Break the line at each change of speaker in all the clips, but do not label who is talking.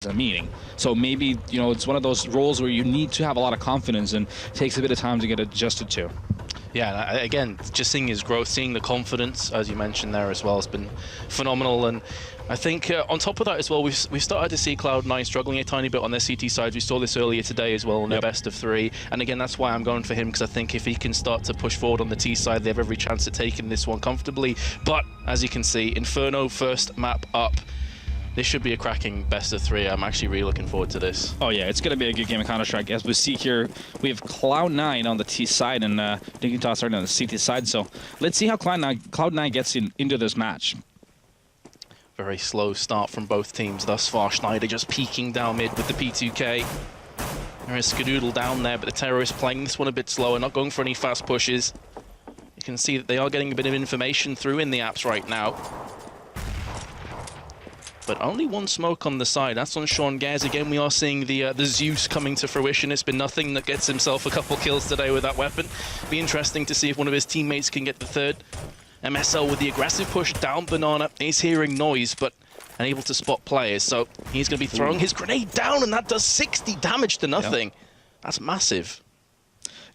a meeting. So maybe, you know, it's one of those roles where you need to have a lot of confidence and it takes a bit of time to get adjusted to.
Yeah, again, just seeing his growth, seeing the confidence, as you mentioned there as well, has been phenomenal. And I think on top of that as well, we've started to see Cloud9 struggling a tiny bit on their CT side. We saw this earlier today as well in their best of 3. And again, that's why I'm going for him, because I think if he can start to push forward on the T side, they have every chance at taking this one comfortably. But as you can see, Inferno first map up. This should be a cracking best of 3. I'm actually really looking forward to this.
Oh yeah, it's going to be a good game of Counter-Strike. As we see here, we have Cloud9 on the T side and Dignitas starting on the CT side. So let's see how Cloud9 gets into this match.
Very slow start from both teams thus far. Schneider just peeking down mid with the P2K. There is Skadoodle down there, but the Terrorist playing this one a bit slower, not going for any fast pushes. You can see that they are getting a bit of information through in the apps right now. But only one smoke on the side. That's on Sean Gares. Again, we are seeing the Zeus coming to fruition. It's been nothing that gets himself a couple kills today with that weapon. Be interesting to see if one of his teammates can get the third. MSL with the aggressive push down Banana. He's hearing noise, but unable to spot players. So he's going to be throwing his grenade down, and that does 60 damage to nothing. Yep. That's massive.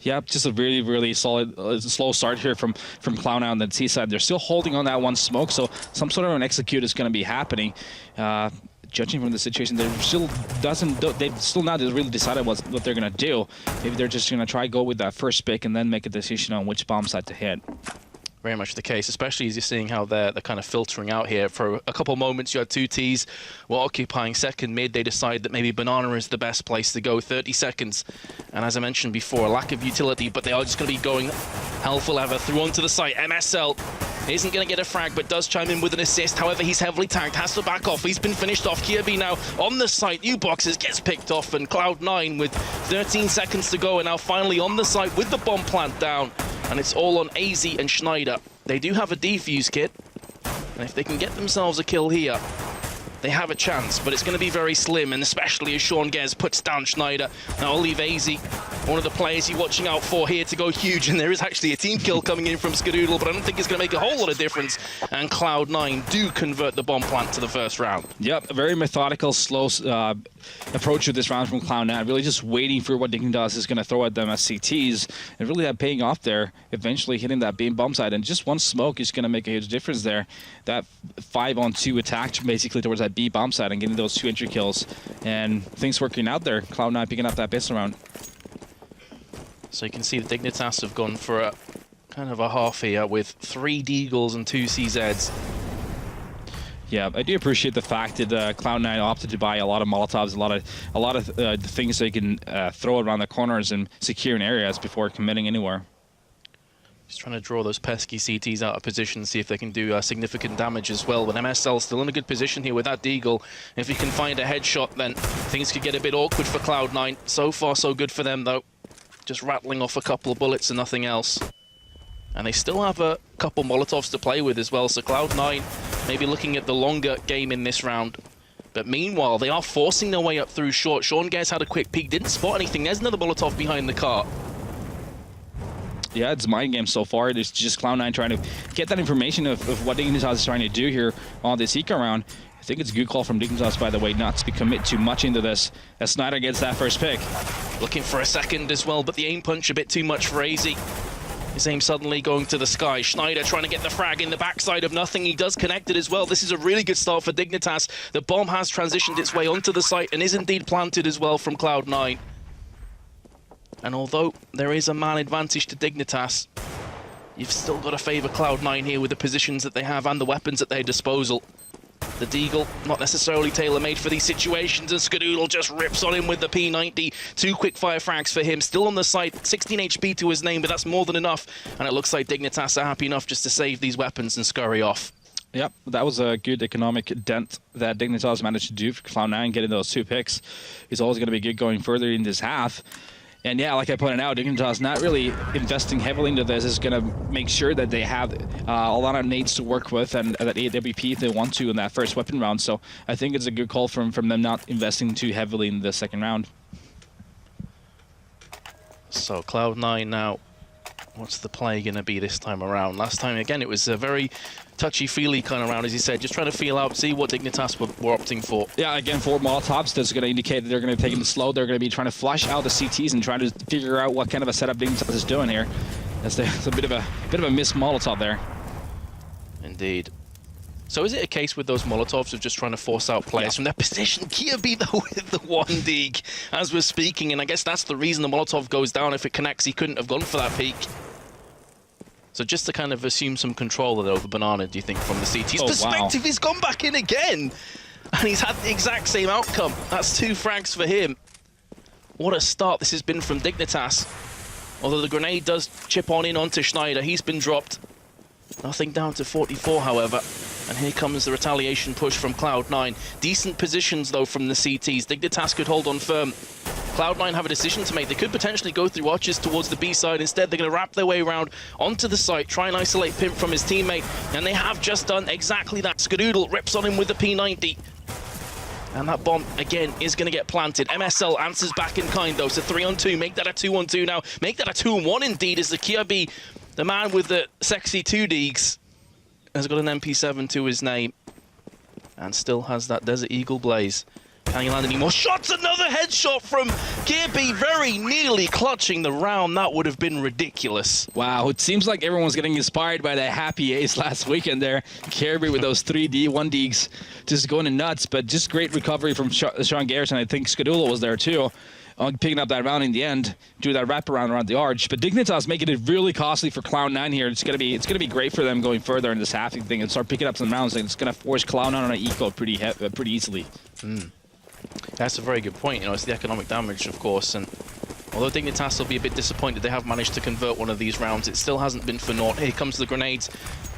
Yeah, just a really, really solid, slow start here from Cloud9 on the T side. They're still holding on that one smoke, so some sort of an execute is going to be happening. Judging from the situation, they've still not really decided what they're going to do. Maybe they're just going to go with that first pick and then make a decision on which bomb site to hit.
Very much the case, especially as you're seeing how they're kind of filtering out here. For a couple moments, you had 2 Ts were occupying second mid. They decide that maybe Banana is the best place to go. 30 seconds. And as I mentioned before, a lack of utility, but they are just going to be going hell for leather through onto the site. MSL isn't going to get a frag, but does chime in with an assist. However, he's heavily tagged, has to back off. He's been finished off. Kirby now on the site. U-Boxes gets picked off, and Cloud9 with 13 seconds to go are now finally on the site with the bomb plant down. And it's all on AZ and Schneider. They do have a defuse kit, and if they can get themselves a kill here, they have a chance, but it's going to be very slim, and especially as Sean Gares puts down Schneider. Now I'll leave AZ, one of the players you're watching out for here, to go huge, and there is actually a team kill coming in from Skadoodle, but I don't think it's going to make a whole lot of difference, and Cloud9 do convert the bomb plant to the first round.
Yep, a very methodical, slow approach to this round from Cloud9, really just waiting for what Dignitas is going to throw at them as CTs, and really that paying off there, eventually hitting that beam bomb side, and just one smoke is going to make a huge difference there. That 5-on-2 attack basically towards that B bomb side and getting those 2 entry kills, and things working out there. Cloud9 picking up that pistol round.
So you can see the Dignitas have gone for a kind of a half here with 3 Deagles and 2 CZs.
Yeah, I do appreciate the fact that Cloud9 opted to buy a lot of Molotovs, a lot of things they can throw around the corners and secure in areas before committing anywhere.
Just trying to draw those pesky CTs out of position, see if they can do significant damage as well. But MSL still in a good position here with that Deagle. If he can find a headshot, then things could get a bit awkward for Cloud9. So far, so good for them, though. Just rattling off a couple of bullets and nothing else. And they still have a couple Molotovs to play with as well, so Cloud9 maybe looking at the longer game in this round. But meanwhile, they are forcing their way up through short. Sean Gares had a quick peek, didn't spot anything. There's another Molotov behind the car.
Yeah, it's mind game so far. It's just Cloud9 trying to get that information of what Dignitas is trying to do here on this eco round. I think it's a good call from Dignitas, by the way, not to commit too much into this, as Snyder gets that first pick.
Looking for a second as well, but the aim punch a bit too much for AZ. His aim suddenly going to the sky. Schneider trying to get the frag in the backside of nothing. He does connect it as well. This is a really good start for Dignitas. The bomb has transitioned its way onto the site and is indeed planted as well from Cloud9. And although there is a man advantage to Dignitas, you've still got to favour Cloud9 here with the positions that they have and the weapons at their disposal. The Deagle, not necessarily tailor-made for these situations, and Skadoodle just rips on him with the P90. 2 quick-fire frags for him, still on the site, 16 HP to his name, but that's more than enough. And it looks like Dignitas are happy enough just to save these weapons and scurry off.
Yep, that was a good economic dent that Dignitas managed to do for Cloud9, getting those 2 picks. He's always going to be good going further in this half. And yeah, like I pointed out, Dignitas not really investing heavily into this. Is going to make sure that they have a lot of nades to work with and that AWP if they want to in that first weapon round. So I think it's a good call from them not investing too heavily in the second round.
So Cloud9 now What's the play going to be this time around? Last time, again, it was a very touchy-feely kind of round, as you said, just trying to feel out, see what Dignitas were opting for.
Yeah, again, 4 Molotovs. That's going to indicate that they're going to be taking it slow. They're going to be trying to flush out the CTs and trying to figure out what kind of a setup Dignitas is doing here. That's a bit of a missed Molotov there.
Indeed. So is it a case with those Molotovs of just trying to force out players from their position? Kirby, though, with the 1 dig as we're speaking, and I guess that's the reason the Molotov goes down. If it connects, he couldn't have gone for that peak. So just to kind of assume some control over Banana, do you think, from the CT's perspective? Wow. He's gone back in again, and he's had the exact same outcome. That's 2 frags for him. What a start this has been from Dignitas. Although the grenade does chip on in onto Schneider, he's been dropped. Nothing down to 44, however. And here comes the retaliation push from Cloud9. Decent positions, though, from the CTs. Dignitas could hold on firm. Cloud9 have a decision to make. They could potentially go through arches towards the B side. Instead, they're going to wrap their way around onto the site, try and isolate Pimp from his teammate. And they have just done exactly that. Skadoodle rips on him with the P90. And that bomb, again, is going to get planted. MSL answers back in kind, though. So 3-on-2. Make that a 2-on-2 now. Make that a 2-on-1, indeed, as the Kirby, the man with the sexy 2 digs, has got an MP7 to his name. And still has that Desert Eagle blaze. Can he land any more shots? Another headshot from Kirby, very nearly clutching the round. That would have been ridiculous.
Wow, it seems like everyone's getting inspired by that happy ace last weekend there. Kirby with those 3D, 1Ds, just going nuts, but just great recovery from Sean Garrison. I think Skadoodle was there too, picking up that round in the end, do that wraparound around the arch. But Dignitas making it really costly for Cloud9 here. It's gonna be great for them going further in this halving thing and start picking up some rounds. And it's gonna force Cloud9 on an eco pretty easily.
That's a very good point. You know, it's the economic damage, of course, and although Dignitas will be a bit disappointed they have managed to convert one of these rounds, it still hasn't been for naught. Here comes the grenades.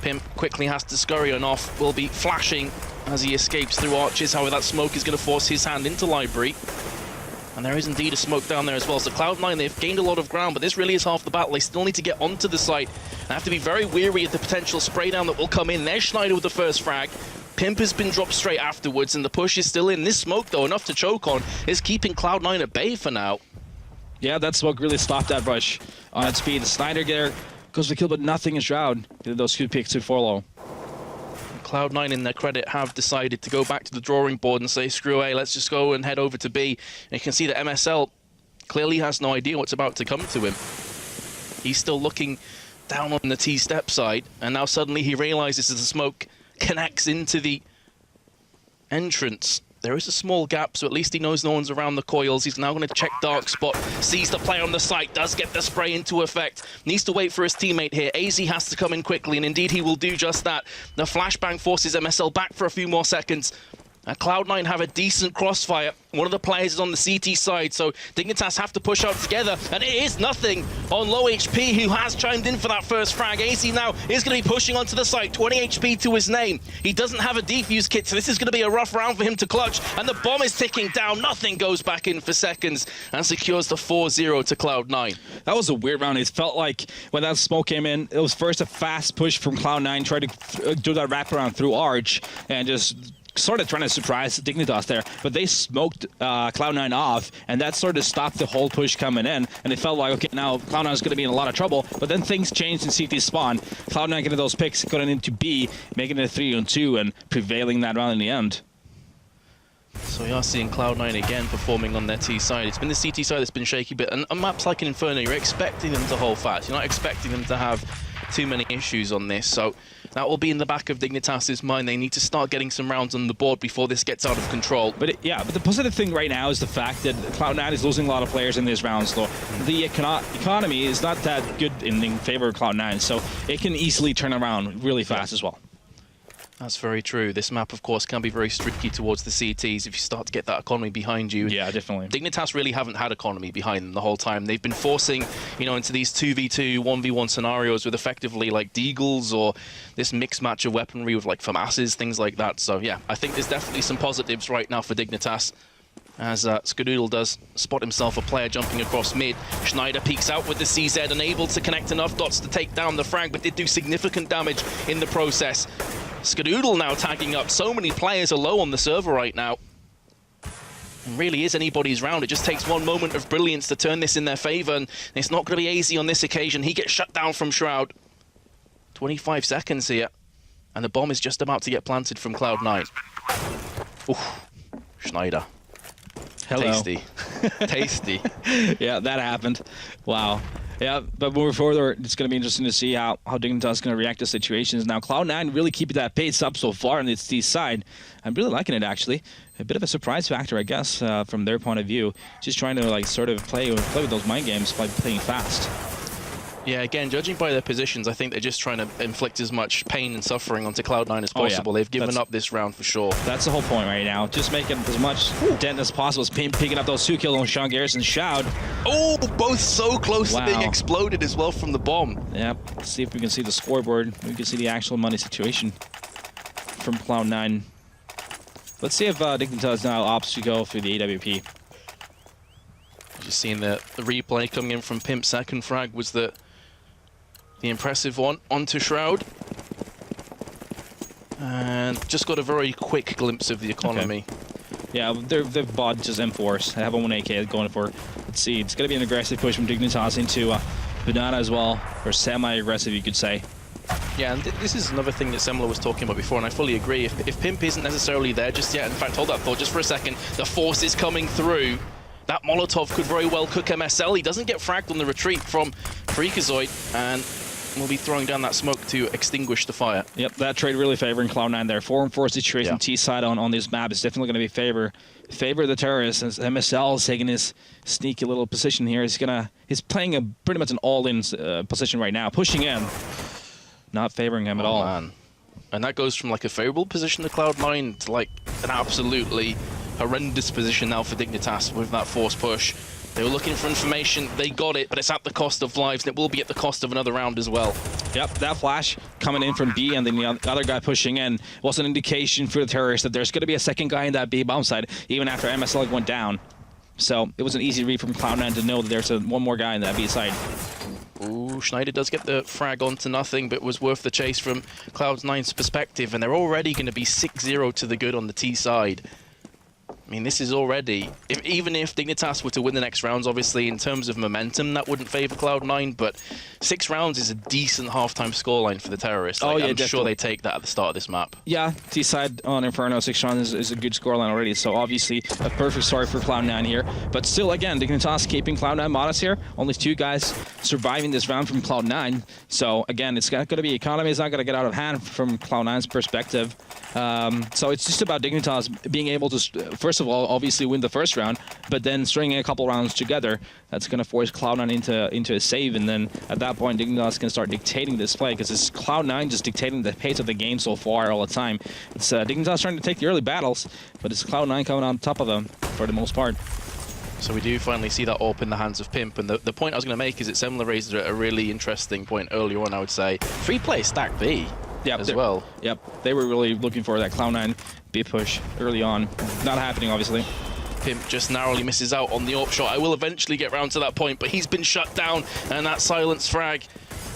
Pimp quickly has to scurry on off, will be flashing as he escapes through arches. However, that smoke is going to force his hand into library. And there is indeed a smoke down there as well. So Cloud9, they've gained a lot of ground, but this really is half the battle. They still need to get onto the site and have to be very wary of the potential spray down that will come in. There's Schneider with the first frag. Pimp has been dropped straight afterwards, and the push is still in. This smoke, though, enough to choke on, is keeping Cloud9 at bay for now.
Yeah, that smoke really stopped that rush on its speed. Snyder there goes for the kill, but nothing is Shroud. Those 2 picks to follow.
Cloud9, in their credit, have decided to go back to the drawing board and say, screw A, let's just go and head over to B. And you can see that MSL clearly has no idea what's about to come to him. He's still looking down on the T step side, and now suddenly he realizes as the smoke connects into the entrance. There is a small gap, so at least he knows no one's around the coils. He's now going to check dark spot, sees the player on the site, does get the spray into effect. Needs to wait for his teammate here. AZ has to come in quickly, and indeed he will do just that. The flashbang forces MSL back for a few more seconds. And Cloud9 have a decent crossfire. One of the players is on the CT side, so Dignitas have to push out together, and it is nothing on low HP, who has chimed in for that first frag. AZ now is going to be pushing onto the site, 20 HP to his name. He doesn't have a defuse kit, so this is going to be a rough round for him to clutch, and the bomb is ticking down. Nothing goes back in for seconds and secures the 4-0 to Cloud9.
That was a weird round. It felt like when that smoke came in, it was first a fast push from Cloud9, trying to do that wraparound through arch, and just sort of trying to surprise Dignitas there, but they smoked Cloud9 off, and that sort of stopped the whole push coming in, and it felt like, okay, now Cloud9 is going to be in a lot of trouble, but then things changed in CT spawn. Cloud9 getting those picks, going into B, making it a 3-on-2, and prevailing that round in the end.
So we are seeing Cloud9 again performing on their T side. It's been the CT side that's been shaky, but on maps like in Inferno, you're expecting them to hold fast. You're not expecting them to have too many issues on this, so that will be in the back of Dignitas' mind. They need to start getting some rounds on the board before this gets out of control.
But but the positive thing right now is the fact that Cloud9 is losing a lot of players in these rounds, though. The economy is not that good in favor of Cloud9, so it can easily turn around really fast as well.
That's very true. This map, of course, can be very streaky towards the CTs if you start to get that economy behind you.
Yeah, definitely.
Dignitas really haven't had economy behind them the whole time. They've been forcing, you know, into these 2v2, 1v1 scenarios with effectively like Deagles or this mixed match of weaponry with like FAMASs, things like that. So yeah, I think there's definitely some positives right now for Dignitas, as Skadoodle does spot himself a player jumping across mid. Schneider peeks out with the CZ, unable to connect enough dots to take down the frag, but did do significant damage in the process. Skadoodle now tagging up. So many players are low on the server right now. really is anybody's round. It just takes one moment of brilliance to turn this in their favor, and it's not going to be easy on this occasion. He gets shut down from Shroud. 25 seconds here, and the bomb is just about to get planted from Cloud9. Oof, Schneider.
Hello.
Tasty. Tasty.
Yeah, that happened. Wow. Yeah, but moving forward, it's going to be interesting to see how Dignitas is going to react to situations. Now, Cloud9 really keeping that pace up so far on its D side. I'm really liking it, actually. A bit of a surprise factor, I guess, from their point of view. Just trying to, like, sort of play with those mind games by playing fast.
Yeah, again, judging by their positions, I think they're just trying to inflict as much pain and suffering onto Cloud9 as possible.
Yeah.
They've given up this round for sure.
That's the whole point right now. Just making as much dent as possible. As picking up those 2 kills on Sean Garrison's Shroud.
Oh, both so close to being exploded as well from the bomb.
Yep. Let's see if we can see the scoreboard. We can see the actual money situation from Cloud9. Let's see if Dignitas now opts to go through the AWP.
Just seeing the replay coming in from Pimp's second frag was the impressive one onto Shroud. And just got a very quick glimpse of the economy.
Okay. Yeah, they've bought just M4s. They have a 1AK going for. Let's see, it's going to be an aggressive push from Dignitas into Banana as well, or semi-aggressive, you could say.
Yeah, and this is another thing that Semler was talking about before, and I fully agree. If Pimp isn't necessarily there just yet, in fact, hold that thought just for a second, the force is coming through. That Molotov could very well cook MSL. He doesn't get fragged on the retreat from Freakazoid, and we'll be throwing down that smoke to extinguish the fire.
Yep, that trade really favoring Cloud9 there. 4-on-4 situation,
Yeah.
T-side on this map is definitely going to be favor the terrorists. As MSL is taking his sneaky little position here. He's playing a pretty much an all-in position right now, pushing in. Not favoring him at all.
Man. And that goes from like a favorable position to Cloud9 to like an absolutely horrendous position now for Dignitas with that force push. They were looking for information, they got it, but it's at the cost of lives, and it will be at the cost of another round as well.
Yep, that flash coming in from B, and then the other guy pushing in was an indication for the terrorists that there's going to be a second guy in that B bomb side, even after MSL went down. So it was an easy read from Cloud9 to know that there's one more guy in that B side.
Ooh, Schneider does get the frag onto nothing, but was worth the chase from Cloud9's perspective, and they're already going to be 6-0 to the good on the T side. I mean, this is already, even if Dignitas were to win the next rounds, obviously, in terms of momentum, that wouldn't favor Cloud9, but 6 rounds is a decent halftime scoreline for the terrorists. Like, I'm sure they take that at the start of this map.
Yeah, T-side on Inferno, 6 rounds is a good scoreline already, so obviously a perfect start for Cloud9 here. But still, again, Dignitas keeping Cloud9 modest here. Only 2 guys surviving this round from Cloud9. So, again, it's going to be, economy is not going to get out of hand from Cloud9's perspective. So it's just about Dignitas being able to, first of all, obviously win the first round, but then stringing a couple rounds together. That's going to force Cloud9 into a save, and then at that point, Dignitas can start dictating this play, because it's Cloud9 just dictating the pace of the game so far all the time. It's Dignitas trying to take the early battles, but it's Cloud9 coming on top of them for the most part.
So we do finally see that AWP in the hands of Pimp, and the point I was going to make is that Semler raised a really interesting point earlier on, I would say. Free play stack B.
Yep,
as well.
Yep, they were really looking for that Cloud9 B push early on. Not happening, obviously.
Pimp just narrowly misses out on the AWP shot. I will eventually get round to that point, but he's been shut down, and that silence frag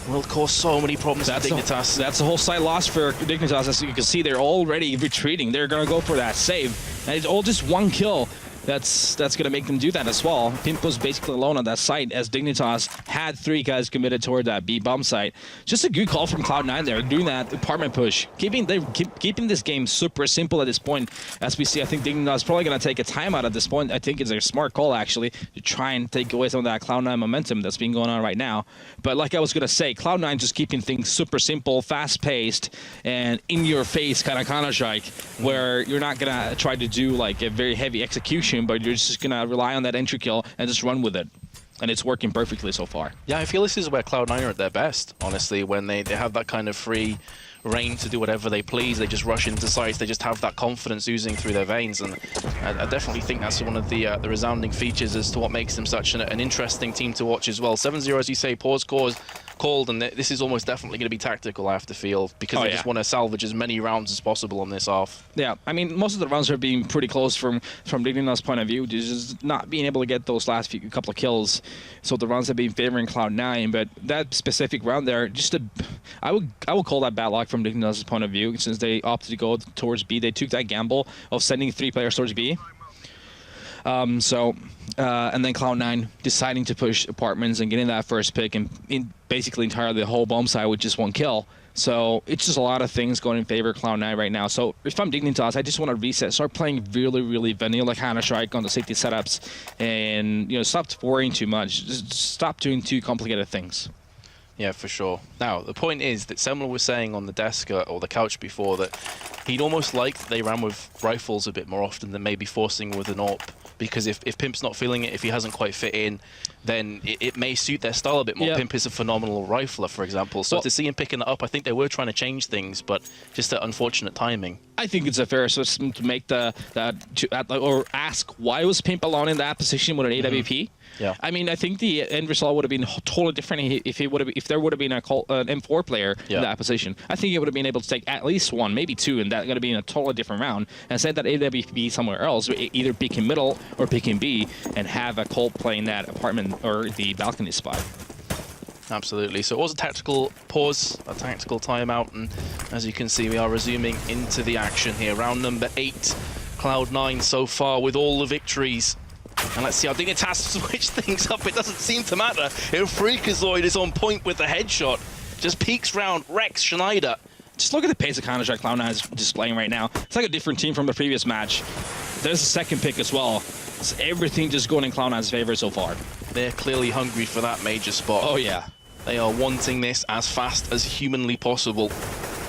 will cause so many problems for Dignitas.
That's a whole side loss for Dignitas. As you can see, they're already retreating. They're going to go for that save, and it's all just 1 kill. That's going to make them do that as well. Pimp was basically alone on that site, as Dignitas had 3 guys committed toward that B bomb site. Just a good call from Cloud9 there, doing that apartment push. Keeping this game super simple at this point. As we see, I think Dignitas is probably going to take a timeout at this point. I think it's a smart call, actually, to try and take away some of that Cloud9 momentum that's been going on right now. But like I was going to say, Cloud9 just keeping things super simple, fast-paced, and in-your-face kind of Counter-Strike, where you're not going to try to do like a very heavy execution, but you're just going to rely on that entry kill and just run with it. And it's working perfectly so far.
Yeah, I feel this is where Cloud9 are at their best, honestly, when they have that kind of free reign to do whatever they please. They just rush into sites. They just have that confidence oozing through their veins. And I definitely think that's one of the resounding features as to what makes them such an interesting team to watch as well. 7-0, as you say, pause called, and this is almost definitely going to be tactical, I have to feel, because they just want to salvage as many rounds as possible on this off. Yeah,
I mean, most of the rounds are being pretty close from Dignitas' point of view, just not being able to get those last couple of kills. So the rounds have been favoring Cloud9, but that specific round there, I would call that bad luck from Dignitas' point of view, since they opted to go towards B. They took that gamble of sending 3 players towards B. And then Cloud9 deciding to push apartments and getting that first pick and basically entirely the whole bomb side with just 1 kill. So it's just a lot of things going in favor of Cloud9 right now. So if I'm Dignitas, I just want to reset, start playing really, really vanilla Counter-Strike on the safety setups, and stop worrying too much. Just stop doing too complicated things.
Yeah, for sure. Now, the point is that Semler was saying on the desk or the couch before that he'd almost like they ran with rifles a bit more often than maybe forcing with an AWP, because if Pimp's not feeling it, if he hasn't quite fit in, then it may suit their style a bit more. Yeah. Pimp is a phenomenal rifler, for example. So to see him picking that up, I think they were trying to change things, but just that unfortunate timing. I
think it's a fair system to make or ask why was Pimp alone in that position with an AWP.
Yeah.
I mean, I think the end result would have been totally different if there would have been an M4 player in that position. I think he would have been able to take at least 1, maybe 2, and that's going to be in a totally different round. And send that AWP somewhere else, either pick in middle or pick in B, and have a Colt playing that apartment or the balcony spot.
Absolutely. So it was a tactical pause, a tactical timeout, and as you can see, we are resuming into the action here. Round number 8, Cloud9 so far with all the victories. And let's see how Dignitas switch things up. It doesn't seem to matter if Freakazoid is on point with the headshot. Just peeks round, wrecks Schneider.
Just look at the pace of Counter-Strike Cloud9 is displaying right now. It's like a different team from the previous match. There's a second pick as well. It's everything just going in Cloud9's favor so far.
They're clearly hungry for that major spot.
Oh, yeah.
They are wanting this as fast as humanly possible.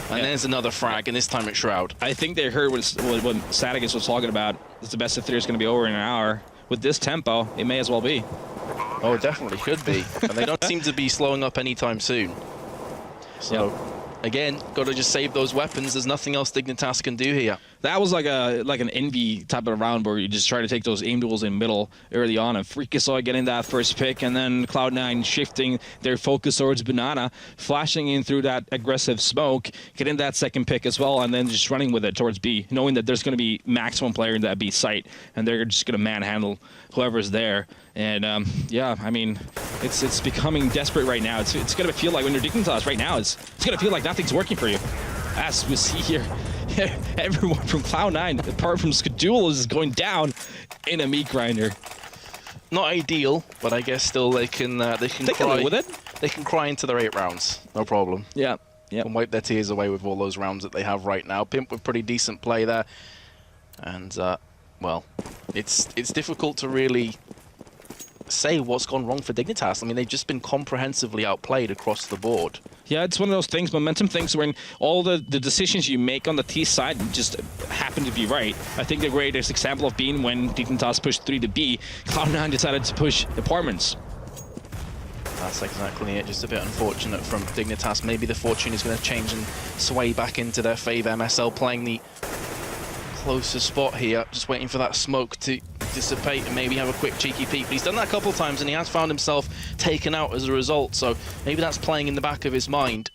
And there's another frag, and this time it's Shroud.
I think they heard what Satagas was talking about. It's the best of 3 is going to be over in an hour. With this tempo, it may as well be.
Oh, it definitely could be. And they don't seem to be slowing up anytime soon. So, again, got to just save those weapons. There's nothing else Dignitas can do here.
That was like an Envy type of round where you just try to take those aim duels in middle early on, and Freakazoid getting that first pick, and then Cloud9 shifting their focus towards Banana, flashing in through that aggressive smoke, getting that second pick as well, and then just running with it towards B, knowing that there's going to be maximum player in that B site, and they're just going to manhandle whoever's there. And yeah, I mean, it's becoming desperate right now. It's going to feel like when you're Dignitas right now, it's going to feel like nothing's working for you. As we see here, everyone from Cloud9, apart from Skadul, is going down in a meat grinder.
Not ideal, but I guess still they can cry
with it.
They can cry into their 8 rounds, no problem.
Yeah,
and wipe their tears away with all those rounds that they have right now. Pimp with pretty decent play there, and well, it's difficult to really say what's gone wrong for Dignitas. I mean, they've just been comprehensively outplayed across the board.
Yeah, it's one of those things, momentum things, when all the decisions you make on the T side just happen to be right. I think the greatest example of being when Dignitas pushed 3 to B, Cloud9 decided to push apartments.
That's exactly it. Just a bit unfortunate from Dignitas. Maybe the fortune is going to change and sway back into their favor. MSL playing the closer spot here, just waiting for that smoke to dissipate and maybe have a quick cheeky peek. But he's done that a couple of times and he has found himself taken out as a result, so maybe that's playing in the back of his mind.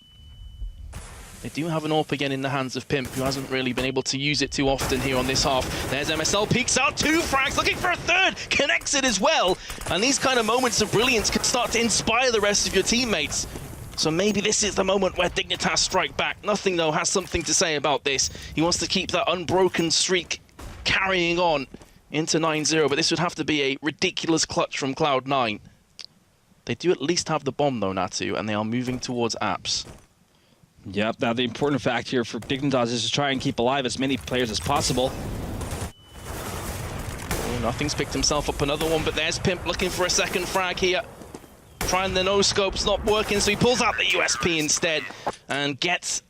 They do have an AWP again in the hands of Pimp, who hasn't really been able to use it too often here on this half. There's MSL, peeks out, 2 frags, looking for a 3rd, connects it as well. And these kind of moments of brilliance can start to inspire the rest of your teammates. So maybe this is the moment where Dignitas strike back. Nothing, though, has something to say about this. He wants to keep that unbroken streak carrying on into 9-0, but this would have to be a ridiculous clutch from Cloud9. They do at least have the bomb, though, Natu, and they are moving towards apps.
Yep, now the important fact here for Dignitas is to try and keep alive as many players as possible.
Oh, Nothing's picked himself up another one, but there's Pimp looking for a second frag here. Trying the no-scope's not working, so he pulls out the USP instead and gets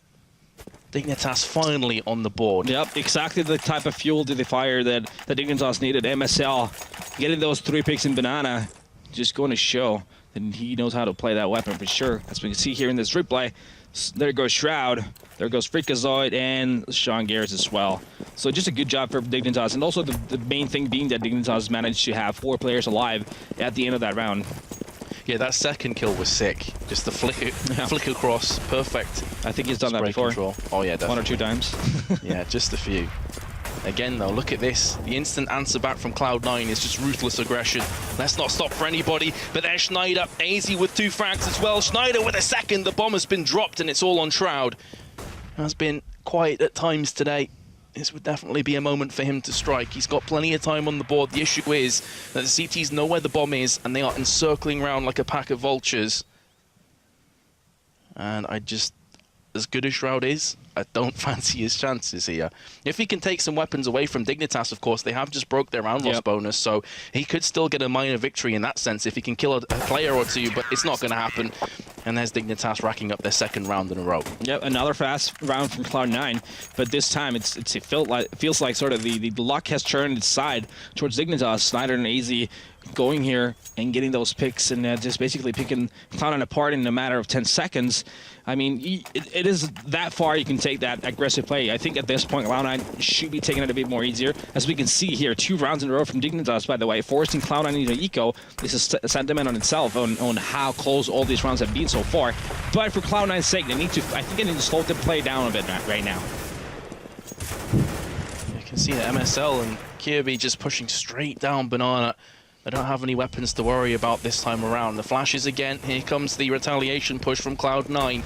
Dignitas finally on the board.
Yep, exactly the type of fuel to the fire that Dignitas needed. MSL getting those 3 picks in Banana, just going to show that he knows how to play that weapon for sure. As we can see here in this replay, there goes Shroud, there goes Freakazoid, and Sean Garrett as well. So just a good job for Dignitas, and also the main thing being that Dignitas managed to have 4 players alive at the end of that round.
Yeah, that second kill was sick. Just the flick across, perfect.
I think he's done that before.
Control. Oh yeah, definitely.
1 or 2 times.
Yeah, just a few. Again though, look at this. The instant answer back from Cloud9 is just ruthless aggression. Let's not stop for anybody. But there's Schneider, AZ with 2 frags as well. Schneider with a second. The bomb has been dropped and it's all on Shroud. Has been quiet at times today. this would definitely be a moment for him to strike. He's got plenty of time on the board. The issue is that the CTs know where the bomb is, and they are encircling around like a pack of vultures. And as good as Shroud is, I don't fancy his chances here. If he can take some weapons away from Dignitas, of course, they have just broke their round loss bonus, so he could still get a minor victory in that sense if he can kill a player or two, but it's not going to happen. And there's Dignitas racking up their second round in a row. Yep,
another fast round from Cloud9, but this time it feels like sort of the luck has turned its side towards Dignitas. Snyder and AZ going here and getting those picks and just basically picking Cloud9 apart in a matter of 10 seconds. I mean, it is that far you can take that aggressive play. I think at this point, Cloud9 should be taking it a bit more easier. As we can see here, 2 rounds in a row from Dignitas, by the way, forcing Cloud9 into eco. This is a sentiment on itself on how close all these rounds have been so far. But for Cloud9's sake, I think they need to slow the play down a bit right now.
You can see that MSL and Kirby just pushing straight down Banana. They don't have any weapons to worry about this time around. The flashes again. Here comes the retaliation push from Cloud9.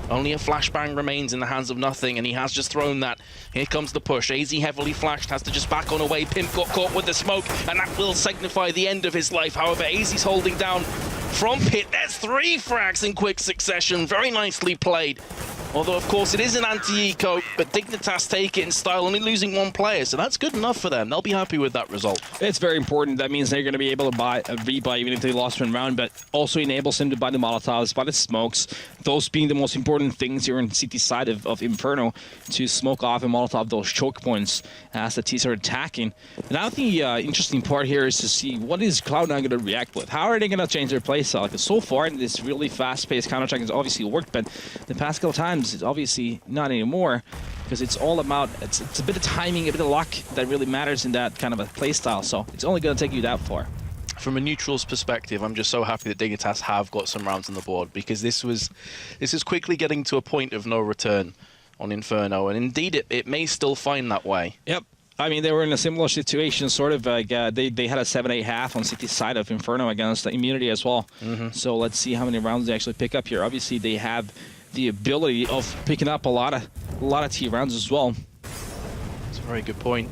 Only a flashbang remains in the hands of Nothing, and he has just thrown that. Here comes the push. AZ heavily flashed, has to just back on away. Pimp got caught with the smoke, and that will signify the end of his life. However, AZ's holding down from pit. There's 3 frags in quick succession. Very nicely played. Although, of course, it is an anti-eco, but Dignitas take it in style, only losing 1 player, so that's good enough for them. They'll be happy with that result.
It's very important. That means they're going to be able to buy a rebuy even if they lost 1 round, but also enables them to buy the Molotovs, buy the smokes, those being the most important things here on CT side of Inferno, to smoke off and Molotov those choke points as the T's are attacking. And now the interesting part here is to see what is Cloud9 going to react with. How are they going to change their play style? Because so far, this really fast-paced counter-attack has obviously worked, but the past couple times, it's obviously not anymore, because it's all about, it's a bit of timing, a bit of luck that really matters in that kind of a play style, so it's only going to take you that far.
From a neutral's perspective, I'm just so happy that Dignitas have got some rounds on the board, because this is quickly getting to a point of no return on Inferno, and indeed it may still find that way.
Yep. I mean, they were in a similar situation, sort of like they had a 7-8 half on CT side of Inferno against the Immunity as well. So let's see how many rounds they actually pick up here. Obviously, they have the ability of picking up a lot of T rounds as well.
That's a very good point.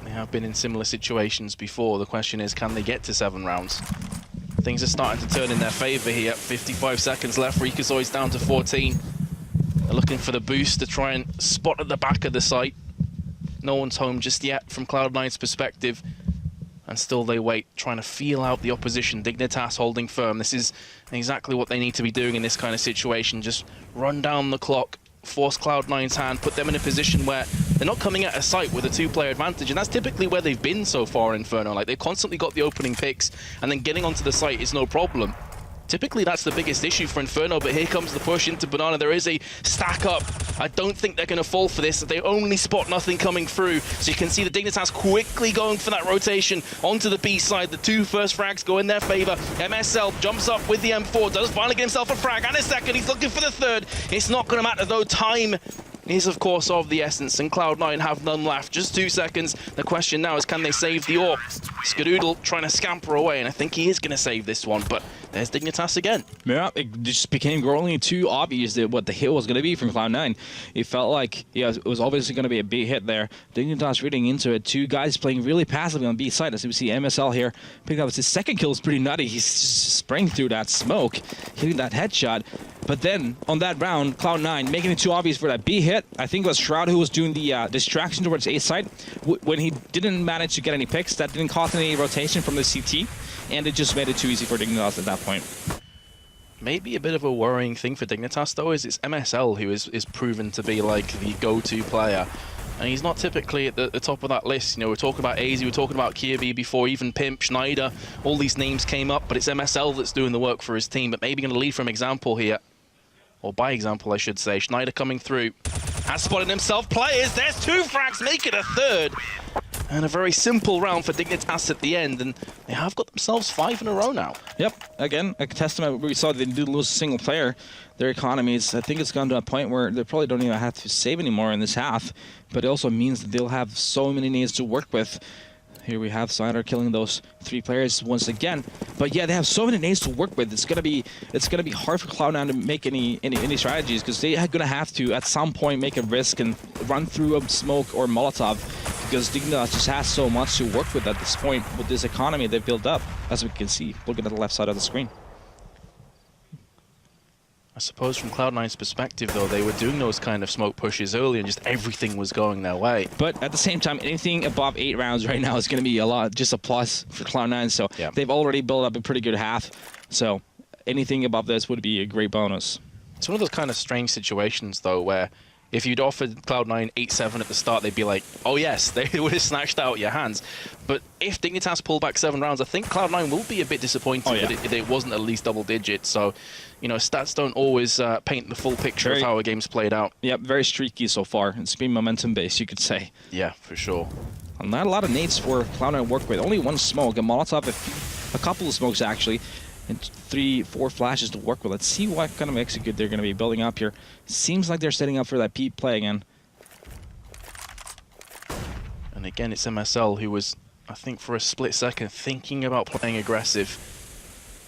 They have been in similar situations before. The question is, can they get to 7 rounds? Things are starting to turn in their favor here. 55 seconds left. Rikazoid's down to 14. They're looking for the boost to try and spot at the back of the site. No one's home just yet from Cloud9's perspective. And still they wait, trying to feel out the opposition. Dignitas holding firm. This is exactly what they need to be doing in this kind of situation. Just run down the clock, force Cloud9's hand, put them in a position where they're not coming at a site with a 2-player advantage. And that's typically where they've been so far in Inferno. Like, they've constantly got the opening picks, and then getting onto the site is no problem. Typically, that's the biggest issue for Inferno, but here comes the push into Banana. There is a stack up. I don't think they're going to fall for this. They only spot Nothing coming through. So you can see the Dignitas quickly going for that rotation onto the B side. The 2 first frags go in their favor. MSL jumps up with the M4, does finally get himself a frag, and a second. He's looking for the 3rd. It's not going to matter, though. Time is, of course, of the essence, and Cloud9 have none left. Just 2 seconds. The question now is, can they save the AWP? Skadoodle trying to scamper away, and I think he is going to save this one, but there's Dignitas again.
Yeah, it just became growingly too obvious that what the hit was going to be from Cloud9. It felt like, yeah, it was obviously going to be a big hit there. Dignitas reading into it. 2 guys playing really passively on B side. As we see MSL here pick up his 2nd kill is pretty nutty. He's just spraying through that smoke, hitting that headshot. But then, on that round, Cloud9 making it too obvious for that B hit. I think it was Shroud who was doing the distraction towards A side. When he didn't manage to get any picks, that didn't cause any rotation from the CT. And it just made it too easy for Dignitas at that point.
Maybe a bit of a worrying thing for Dignitas, though, is it's MSL who is proven to be like the go-to player. And he's not typically at the top of that list. You know, we're talking about AZ, we're talking about Kirby before, even Pimp, Schneider, all these names came up, but it's MSL that's doing the work for his team, but maybe going to lead from example here. Or by example, I should say. Schneider coming through. Has spotted himself players. There's 2 frags, make it a 3rd. And a very simple round for Dignitas at the end, and they have got themselves 5 in a row now.
Yep, again, a testament where we saw they didn't lose a single player. Their economies, I think it's gone to a point where they probably don't even have to save anymore in this half, but it also means that they'll have so many needs to work with. Here we have Slider killing those 3 players once again. But yeah, they have so many nades to work with. It's gonna be hard for Cloud9 to make any strategies, because they are gonna have to at some point make a risk and run through a smoke or Molotov, because Dignitas just has so much to work with at this point with this economy they've built up, as we can see looking at the left side of the screen.
I suppose from Cloud9's perspective, though, they were doing those kind of smoke pushes early and just everything was going their way.
But at the same time, anything above 8 rounds right now is going to be just a plus for Cloud9. So
yeah,
they've already built up a pretty good half. So anything above this would be a great bonus.
It's one of those kind of strange situations, though, where if you'd offered Cloud9 8-7 at the start, they'd be like, oh yes, they would have snatched out your hands. But if Dignitas pull back 7 rounds, I think Cloud9 will be a bit disappointed that it wasn't at least double digits. So, you know, stats don't always paint the full picture of how a game's played out.
Yep, very streaky so far. It's been momentum-based, you could say.
Yeah, for sure.
And not a lot of nades for Cloud9 to work with. Only 1 smoke, a Molotov, a couple of smokes actually, and 3-4 flashes to work with. Let's see what kind of execute they're going to be building up here. Seems like they're setting up for that Pete play again.
And again, it's MSL who was, I think, for a split second thinking about playing aggressive.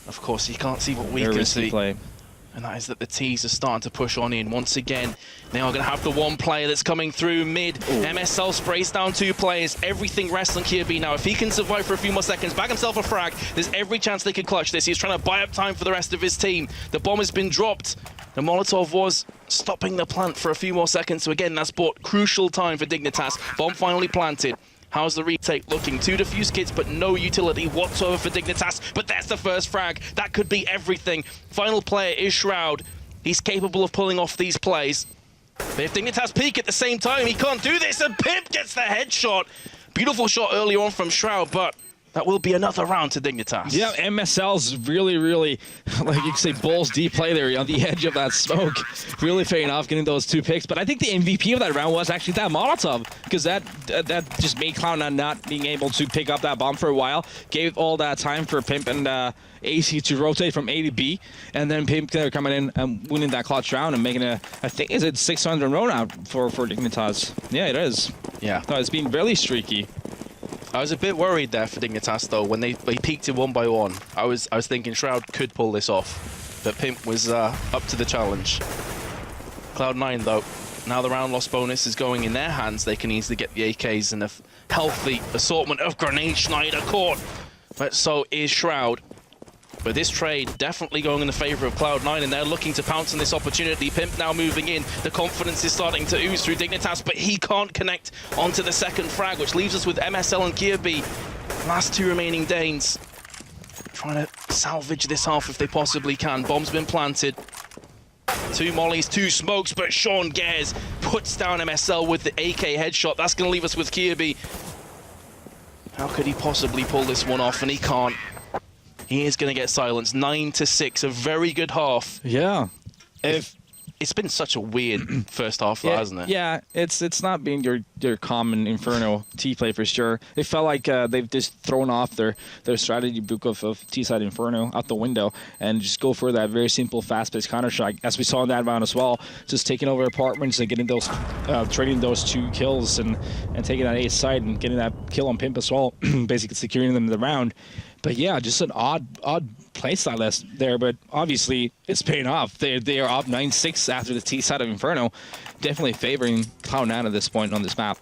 Of course, you can't see what we can see.
Play.
And that is that the T's are starting to push on in. Once again, they are going to have the 1 player that's coming through mid. Ooh. MSL sprays down 2 players. Everything rests on Kirby now. If he can survive for a few more seconds, bag himself a frag, there's every chance they could clutch this. He's trying to buy up time for the rest of his team. The bomb has been dropped. The Molotov was stopping the plant for a few more seconds. So again, that's bought crucial time for Dignitas. Bomb finally planted. How's the retake looking? 2 defuse kits, but no utility whatsoever for Dignitas. But that's the first frag. That could be everything. Final player is Shroud. He's capable of pulling off these plays. But if Dignitas peek at the same time, he can't do this, and Pimp gets the headshot. Beautiful shot early on from Shroud, but that will be another round to Dignitas.
Yeah, MSL's really, like you could say, balls deep play there on the edge of that smoke. Really paying off getting those 2 picks. But I think the MVP of that round was actually that Molotov, because that just made Cloud9 not being able to pick up that bomb for a while. Gave all that time for Pimp and AC to rotate from A to B, and then Pimp coming in and winning that clutch round and making a, I think, is it 600 round out for Dignitas? Yeah, it is.
Yeah.
No, it's been really streaky.
I was a bit worried there for Dignitas, though, when they peaked it 1 by 1. I was thinking Shroud could pull this off, but Pimp was up to the challenge. Cloud9, though, now the round loss bonus is going in their hands. They can easily get the AKs and a healthy assortment of grenade Schneider caught. But so is Shroud. But this trade definitely going in the favor of Cloud9, and they're looking to pounce on this opportunity. Pimp now moving in. The confidence is starting to ooze through Dignitas, but he can't connect onto the second frag, which leaves us with MSL and Kirby. Last 2 remaining Danes. Trying to salvage this half if they possibly can. Bomb's been planted. 2 mollies, 2 smokes, but Sean Gares puts down MSL with the AK headshot. That's going to leave us with Kirby. How could he possibly pull this one off? And he can't. He is going to get silenced. 9-6, a very good half.
Yeah.
It's been such a weird first half, hasn't it?
Yeah, it's not being your common Inferno T play for sure. It felt like they've just thrown off their strategy book of T-side Inferno out the window and just go for that very simple, fast-paced counter-strike, as we saw in that round as well. Just taking over apartments and getting those, trading those 2 kills and taking that A side and getting that kill on Pimp as well, basically securing them in the round. But yeah, just an odd playstyle there, but obviously it's paying off. They are up 9-6 after the T side of Inferno, definitely favoring Cloud9 at this point on this map.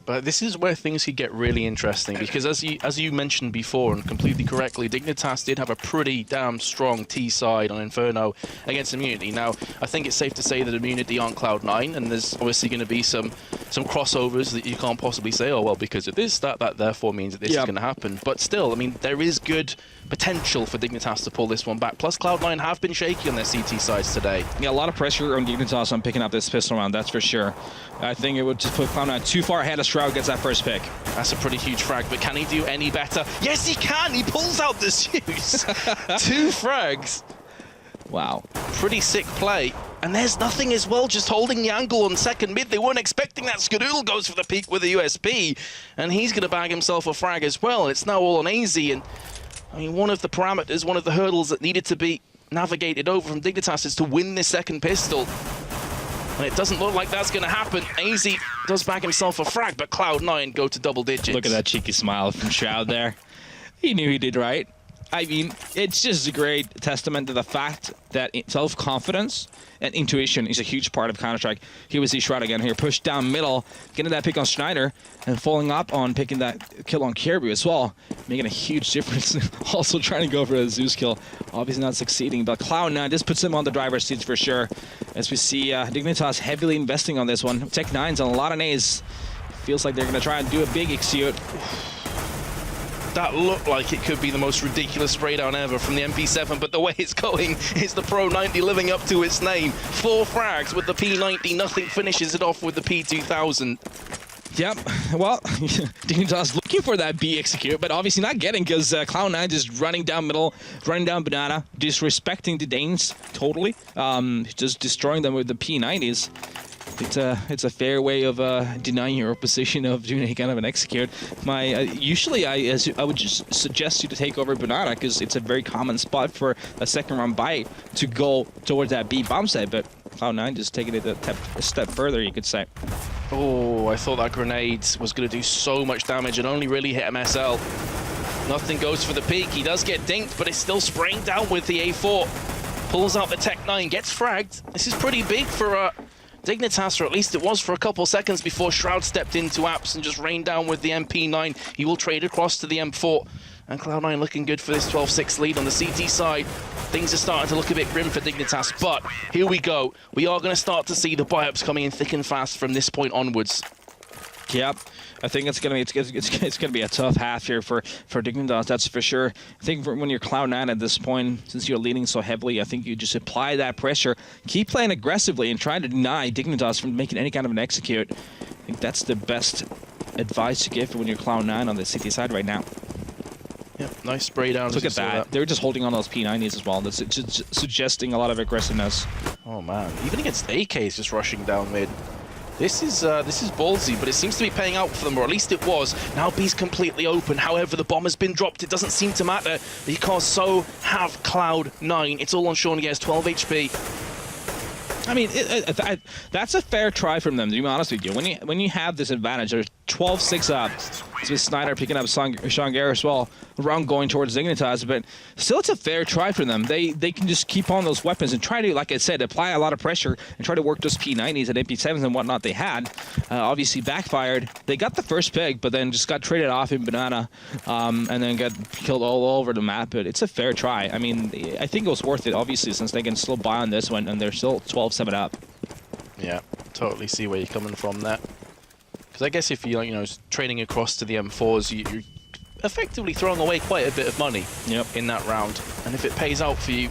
But this is where things could get really interesting, because as you mentioned before, and completely correctly, Dignitas did have a pretty damn strong T side on Inferno against Immunity. Now, I think it's safe to say that Immunity aren't Cloud9, and there's obviously going to be some crossovers that you can't possibly say, oh well, because of this, that therefore means that this is going to happen. But still, I mean, there is good potential for Dignitas to pull this one back. Plus, Cloud9 have been shaky on their CT sides today.
Yeah, a lot of pressure on Dignitas on picking up this pistol round, that's for sure. I think it would just put Cloud9 too far ahead as Shroud gets that first pick.
That's a pretty huge frag, but can he do any better? Yes, he can! He pulls out the Zeus! 2 frags.
Wow.
Pretty sick play. And there's nothing as well, just holding the angle on second mid. They weren't expecting that. Skadoodle goes for the peak with a USP, and he's going to bag himself a frag as well. It's now all on AZ, and I mean, one of the parameters, one of the hurdles that needed to be navigated over from Dignitas is to win this second pistol. And it doesn't look like that's going to happen. AZ does bag himself a frag, but Cloud9 go to double digits.
Look at that cheeky smile from Shroud there. He knew he did right. I mean, it's just a great testament to the fact that self-confidence and intuition is a huge part of Counter-Strike. Here we see Shroud again here, pushed down middle, getting that pick on Schneider, and following up on picking that kill on Caribou as well, making a huge difference. Also trying to go for a Zeus kill, obviously not succeeding, but Cloud9, this puts him on the driver's seat for sure. As we see Dignitas heavily investing on this one. Tech9's on a lot of nays. Feels like they're going to try and do a big execute.
That looked like it could be the most ridiculous spray down ever from the MP7, but the way it's going is the Pro 90 living up to its name. 4 frags with the P90, nothing finishes it off with the P2000.
Yep, well, Dignitas looking for that B execute, but obviously not getting, because Cloud9 just running down middle, running down Banana, disrespecting the Danes totally, just destroying them with the P90s. It's a fair way of denying your position of doing any kind of an execute. Usually I would just suggest you to take over Banana, because it's a very common spot for a second round buy to go towards that B bomb site, but Cloud9 just taking it a step further, you could say.
Oh, I thought that grenade was going to do so much damage and only really hit MSL. Nothing goes for the peak. He does get dinked, but it's still spraying down with the A4. Pulls out the Tech9, gets fragged. This is pretty big for Dignitas, or at least it was for a couple seconds before Shroud stepped into apps and just rained down with the MP9. He will trade across to the M4. And Cloud9 looking good for this 12-6 lead on the CT side. Things are starting to look a bit grim for Dignitas, but here we go. We are going to start to see the buy-ups coming in thick and fast from this point onwards.
Yep, I think it's gonna be a tough half here for Dignitas, that's for sure. I think when you're Cloud9 at this point, since you're leading so heavily, I think you just apply that pressure, keep playing aggressively, and try to deny Dignitas from making any kind of an execute. I think that's the best advice to give when you're Cloud9 on the CT side right now.
Yep, nice spray down.
Look at that. They're just holding on those P90s as well. That's just suggesting a lot of aggressiveness.
Oh man, even against AKs just rushing down mid. This is ballsy, but it seems to be paying out for them, or at least it was. Now B's completely open. However, the bomb has been dropped. It doesn't seem to matter because so have Cloud9. It's all on Sean Gares, 12 HP.
I mean, that's a fair try from them, to be honest with you. When you have this advantage, they're 12-6 up. It's with Snyder picking up Sean Gares as well, around going towards Dignitas, but still it's a fair try for them. They can just keep on those weapons and try to, like I said, apply a lot of pressure and try to work those P90s and MP7s and whatnot they had. Obviously backfired. They got the first pick, but then just got traded off in Banana, and then got killed all over the map, but it's a fair try. I mean, I think it was worth it, obviously, since they can still buy on this one, and they're still 12-7 up.
Yeah, totally see where you're coming from there. Because I guess if you're trading across to the M4s, you're effectively throwing away quite a bit of money in that round. And if it pays out for you,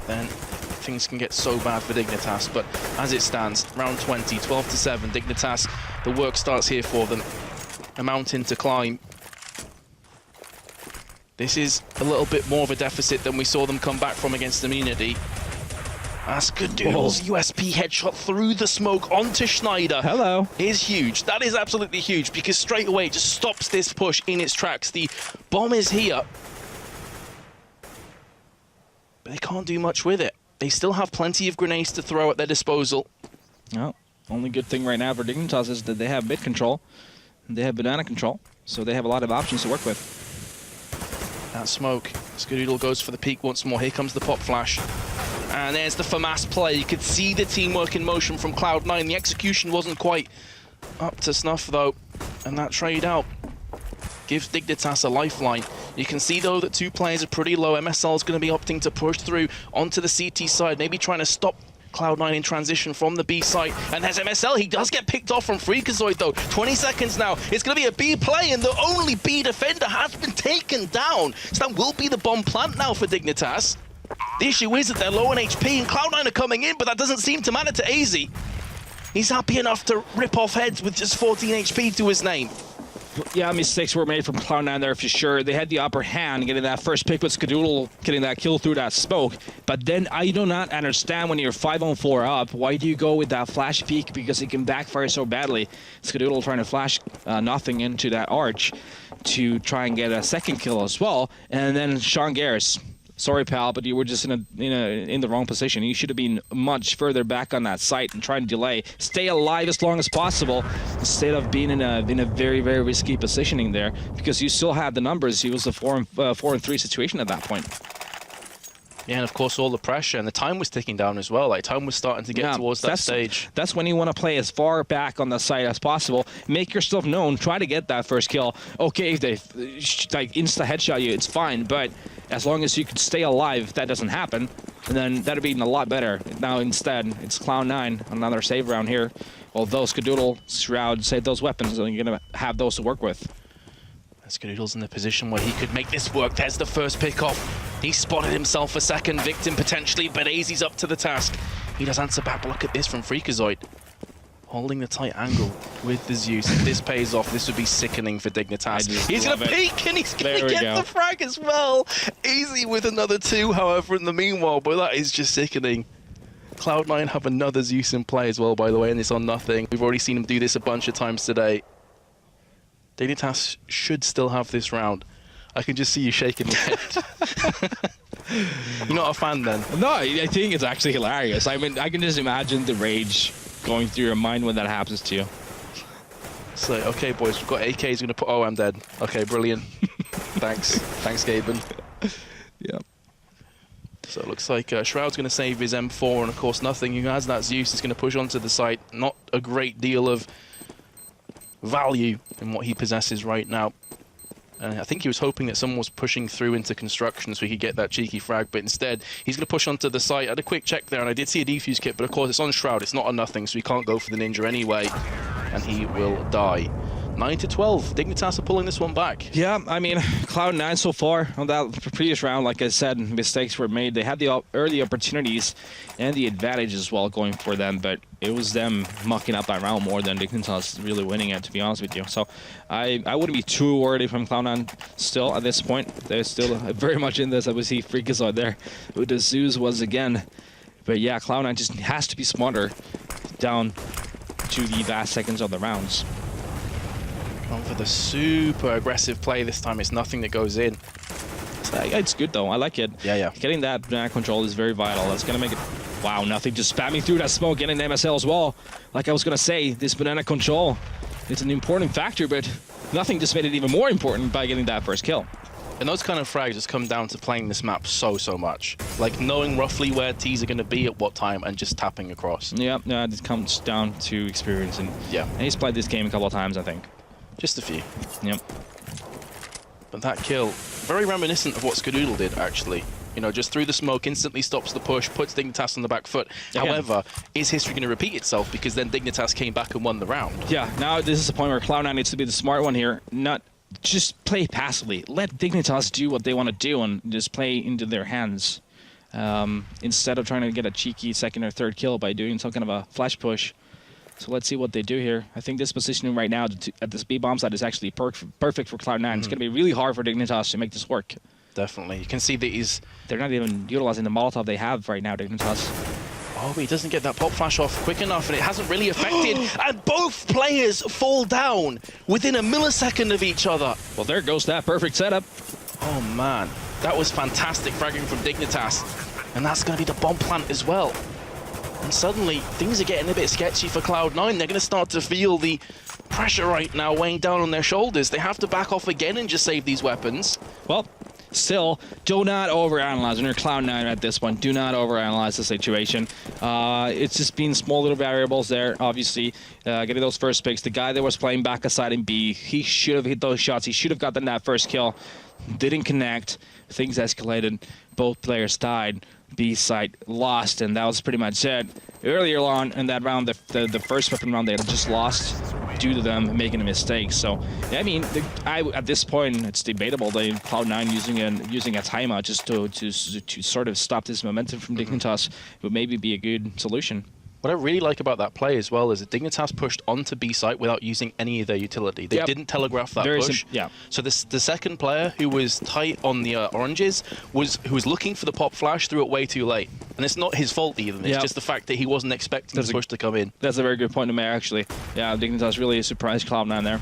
then things can get so bad for Dignitas. But as it stands, round 20, 12-7, Dignitas, the work starts here for them. A mountain to climb. This is a little bit more of a deficit than we saw them come back from against Immunity. Skadoodle's USP headshot through the smoke onto Schneider.
Hello.
Is huge. That is absolutely huge, because straight away it just stops this push in its tracks. The bomb is here, but they can't do much with it. They still have plenty of grenades to throw at their disposal.
No, only good thing right now for Dignitas is that they have mid control, and they have banana control, so they have a lot of options to work with.
That smoke. Skadoodle goes for the peek once more. Here comes the pop flash. And there's the FAMAS play. You could see the teamwork in motion from Cloud9. The execution wasn't quite up to snuff, though. And that trade out gives Dignitas a lifeline. You can see, though, that 2 players are pretty low. MSL is going to be opting to push through onto the CT side, maybe trying to stop Cloud9 in transition from the B site. And there's MSL. He does get picked off from Freakazoid, though. 20 seconds now. It's going to be a B play, and the only B defender has been taken down. So that will be the bomb plant now for Dignitas. The issue is that they're low on HP, and Cloud9 are coming in, but that doesn't seem to matter to AZ. He's happy enough to rip off heads with just 14 HP to his name.
Yeah, mistakes were made from Cloud9 there for sure. They had the upper hand getting that first pick with Skadoodle getting that kill through that smoke. But then I do not understand, when you're 5-on-4 up, why do you go with that flash peek? Because it can backfire so badly. Skadoodle trying to flash nothing into that arch to try and get a second kill as well. And then Sean Gares sorry, pal, but you were just in the wrong position. You should have been much further back on that site and try and delay. Stay alive as long as possible instead of being in a very, very risky positioning there, because you still had the numbers. It was a 4-3 situation at that point.
Yeah, and of course all the pressure, and the time was ticking down as well. Like, time was starting to get towards that stage.
That's when you want to play as far back on the site as possible. Make yourself known. Try to get that first kill. Okay, if they like insta headshot you, it's fine. But as long as you can stay alive, if that doesn't happen, then that'd be a lot better. Now instead, it's Cloud9, another save round here. Although Skadoodle, Shroud save those weapons, and you're gonna have those to work with.
Skadoodle's in the position where he could make this work. There's the first pick off. He spotted himself a second victim potentially, but AZ's up to the task. He does answer back, but look at this from Freakazoid. Holding the tight angle with the Zeus. If this pays off, this would be sickening for Dignitas. He's going to peek, and he's going to get the frag as well. AZ with another 2, however, in the meanwhile, but that is just sickening. Cloud9 have another Zeus in play as well, by the way, and it's on nothing. We've already seen him do this a bunch of times today. Dignitas should still have this round. I can just see you shaking your head. You're not a fan then?
No, I think it's actually hilarious. I mean, I can just imagine the rage going through your mind when that happens to you.
So, okay, boys, we've got AK's going to put... Oh, I'm dead. Okay, brilliant. Thanks. Thanks, Gaben.
Yeah.
So it looks like Shroud's going to save his M4, and of course nothing. Who has that Zeus is going to push onto the site. Not a great deal of value in what he possesses right now. And I think he was hoping that someone was pushing through into construction so he could get that cheeky frag, but instead he's going to push onto the site. I had a quick check there, and I did see a defuse kit, but of course it's on Shroud. It's not on nothing, so he can't go for the ninja anyway, and he will die. 9-12. Dignitas are pulling this one back.
Yeah, I mean, Cloud9 so far on that previous round, like I said, mistakes were made. They had the early opportunities and the advantage as well going for them, but it was them mucking up that round more than Dignitas really winning it, to be honest with you. So I wouldn't be too worried from Cloud9 still at this point. They're still very much in this. I would see Freakazoid there who the Zeus was again. But yeah, Cloud9 just has to be smarter down to the last seconds of the rounds.
Going for the super aggressive play this time. It's nothing that goes in.
It's good though. I like it.
Yeah.
Getting that banana control is very vital. That's gonna make it. Wow, nothing. Just spamming through that smoke, getting the MSL as well. Like I was gonna say, this banana control, it's an important factor, but nothing just made it even more important by getting that first kill.
And those kind of frags just come down to playing this map so much. Like knowing roughly where T's are going to be at what time and just tapping across.
Yeah, it comes down to experience. And he's played this game a couple of times, I think.
Just a few.
Yep.
But that kill, very reminiscent of what Skadoodle did, actually. You know, just through the smoke, instantly stops the push, puts Dignitas on the back foot. Yeah. However, is history going to repeat itself? Because then Dignitas came back and won the round.
Yeah, now this is the point where Cloud9 needs to be the smart one here. Not just play passively. Let Dignitas do what they want to do and just play into their hands. Instead of trying to get a cheeky second or third kill by doing some kind of a flash push. So let's see what they do here. I think this positioning right now at this B-bomb side is actually perfect for Cloud9. It's going to be really hard for Dignitas to make this work.
Definitely. You can see that
they're not even utilizing the Molotov they have right now, Dignitas.
Oh, but he doesn't get that pop flash off quick enough, and it hasn't really affected. And both players fall down within a millisecond of each other.
Well, there goes that perfect setup.
Oh, man. That was fantastic fragging from Dignitas. And that's going to be the bomb plant as well. And suddenly, things are getting a bit sketchy for Cloud9. They're going to start to feel the pressure right now weighing down on their shoulders. They have to back off again and just save these weapons.
Well, still, do not overanalyze when you're Cloud9 at this point. Do not overanalyze the situation. It's just been small little variables there, obviously. Getting those first picks. The guy that was playing back aside in B, he should have hit those shots. He should have gotten that first kill. Didn't connect. Things escalated. Both players died. B side lost, and that was pretty much it. Earlier on in that round, the first weapon round, they had just lost due to them making a mistake. So, I mean, at this point, it's debatable. Cloud9 using a timeout just to sort of stop this momentum from Dignitas would maybe be a good solution.
What I really like about that play as well is that Dignitas pushed onto B site without using any of their utility. They didn't telegraph that push. So the second player who was tight on the oranges who was looking for the pop flash threw it way too late. And it's not his fault even. It's just the fact that he wasn't expecting the push to come in.
That's a very good point to make, actually. Yeah, Dignitas really surprised Cloud9 there.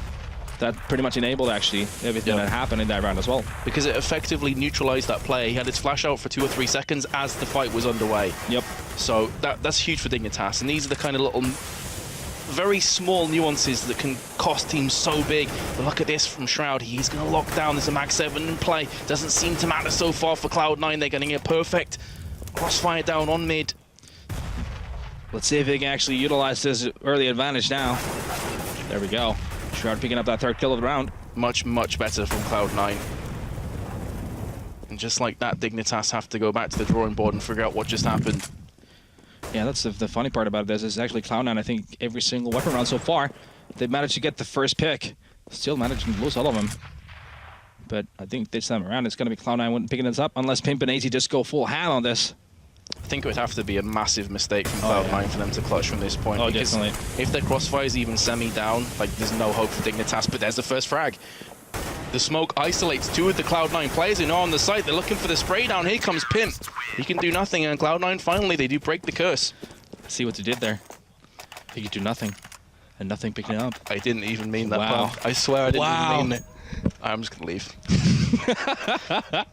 that pretty much enabled actually everything that happened in that round as well.
Because it effectively neutralized that play. He had his flash out for 2 or 3 seconds as the fight was underway.
Yep.
So that's huge for Dignitas, and these are the kind of little, very small nuances that can cost teams so big. But look at this from Shroud. He's going to lock down. There's a Mag 7 in play. Doesn't seem to matter so far for Cloud9. They're getting a perfect crossfire down on mid.
Let's see if they can actually utilize this early advantage now. There we go. Shroud picking up that 3rd kill of the round.
Much, much better from Cloud9. And just like that, Dignitas have to go back to the drawing board and figure out what just happened.
Yeah, that's the funny part about this is actually Cloud9, I think every single weapon round so far, they've managed to get the first pick. Still managing to lose all of them. But I think this time around it's going to be Cloud9 picking this up, unless Pimp and AZ just go full hand on this.
I think it would have to be a massive mistake from Cloud9 for them to clutch from this point.
Oh, definitely.
If their crossfire is even semi-down, like there's no hope for Dignitas, but there's the first frag. The smoke isolates 2 of the Cloud9 players who are on the site. They're looking for the spray down. Here comes Pimp. He can do nothing, and Cloud9 finally, they do break the curse.
See what you did there. He could do nothing, and nothing picking up.
I didn't even mean that.
Wow.
I swear I didn't even mean it. I'm just gonna leave.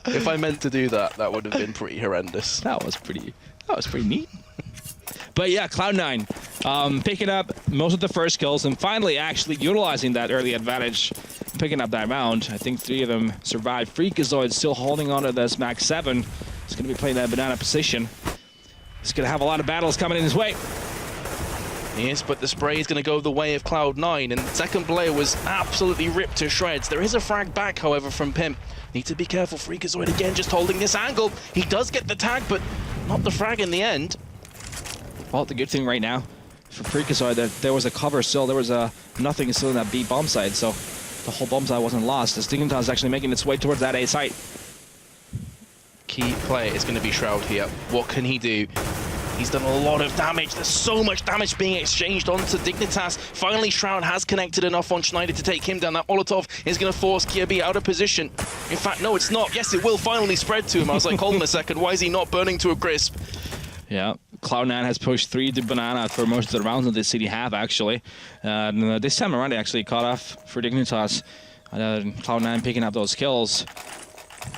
If I meant to do that, that would have been pretty horrendous.
That was pretty neat. But yeah, Cloud9 picking up most of the first kills and finally actually utilizing that early advantage, picking up that round. I think 3 of them survived. Freakazoid still holding on to this Mag 7. He's going to be playing that banana position. He's going to have a lot of battles coming in his way.
Yes, but the spray is going to go the way of Cloud9, and second player was absolutely ripped to shreds. There is a frag back, however, from Pimp. Need to be careful. Freakazoid again just holding this angle. He does get the tag, but not the frag in the end.
Well, the good thing right now for Freakazoid that there was a cover still. There was nothing still in that B bomb site, so the whole bomb site wasn't lost. As Dignitas is actually making its way towards that A site.
Key play is going to be Shroud here. What can he do? He's done a lot of damage. There's so much damage being exchanged onto Dignitas. Finally, Shroud has connected enough on Schneider to take him down. That Molotov is going to force Kirby out of position. In fact, no, it's not. Yes, it will finally spread to him. I was like, hold on a second. Why is he not burning to a crisp?
Yeah, Cloud9 has pushed 3 to banana for most of the rounds that this city have, actually. This time around, they actually caught off for Dignitas. Cloud9 picking up those kills.